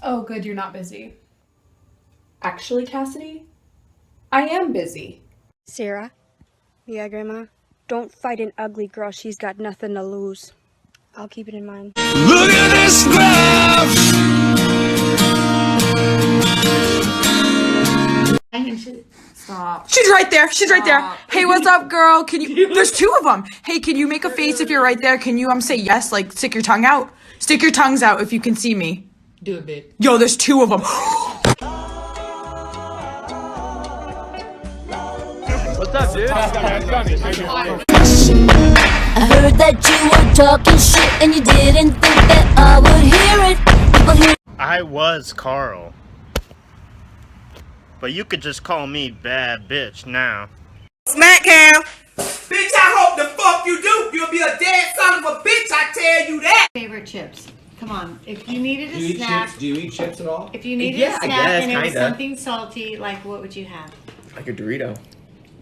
Oh, good, you're not busy. Actually, Cassidy, I am busy. Sarah? Yeah, Grandma? Don't fight an ugly girl. She's got nothing to lose. I'll keep it in mind. Look at this graph! Stop. She's right there. She's right there. Hey, what's up, girl? Can you? There's two of them. Hey, can you make a face if you're right there? Can you say yes? Like stick your tongue out. Stick your tongues out if you can see me. Do it, bitch. Yo, there's two of them. What's up, dude? I heard that you were talking shit and you didn't think that I would hear it. People hear I was Carl. But you could just call me bad bitch now. Smack him! Bitch, I hope the fuck you do! You'll be a dead son of a bitch, I tell you that! Favorite chips. Come on. If you needed a snack. Do you eat chips at all? If you needed a snack and it was something salty, like what would you have? Like a Dorito.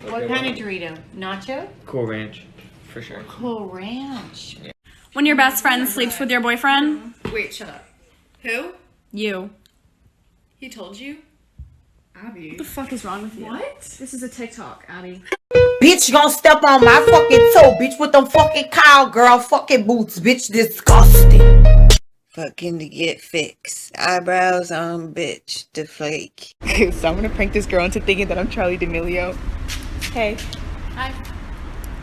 What kind of Dorito? Nacho? Cool Ranch. For sure. Cool Ranch. Yeah. When your best friend sleeps with your boyfriend. Wait, shut up. Who? You. He told you? Abby. What the fuck is wrong with you? What? This is a TikTok, Abby. Bitch, you gonna step on my fucking toe, bitch, with them fucking cowgirl fucking boots, bitch, disgusting. Fucking to get fixed. Eyebrows on, bitch, to flake. So I'm gonna prank this girl into thinking that I'm Charlie D'Amelio. Hey. Hi.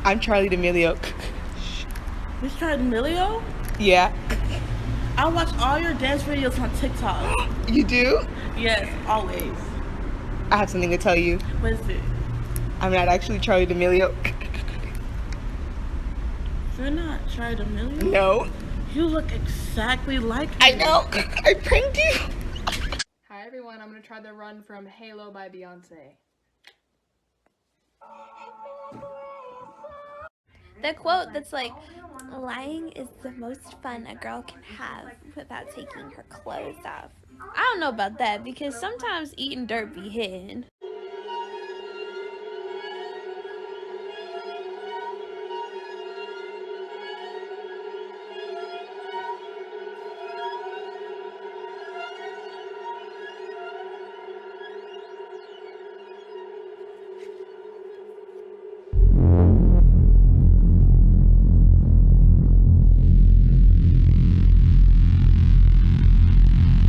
I'm Charlie D'Amelio. You're Charlie D'Amelio? Yeah. I watch all your dance videos on TikTok. You do? Yes, always. I have something to tell you. What is it? I'm not actually Charlie D'Amelio. You're not Charlie D'Amelio? No. You look exactly like me. I know. I pranked you. Hi everyone, I'm gonna try the run from Halo by Beyonce. The quote that's like, lying is the most fun a girl can have without taking her clothes off. I don't know about that because sometimes eating dirt be hidden.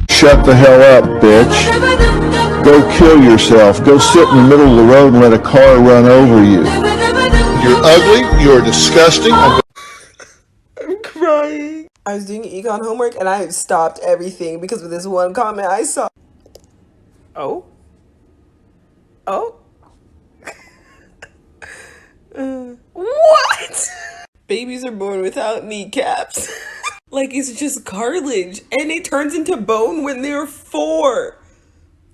Shut the hell up, bitch. Go kill yourself. Go sit in the middle of the road and let a car run over you. You're ugly. You're disgusting. I'm crying. I was doing econ homework and I stopped everything because of this one comment I saw. Oh? Oh? What? Babies are born without kneecaps. Like it's just cartilage and it turns into bone when they're 4.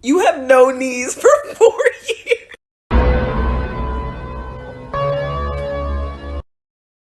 You have no knees for 4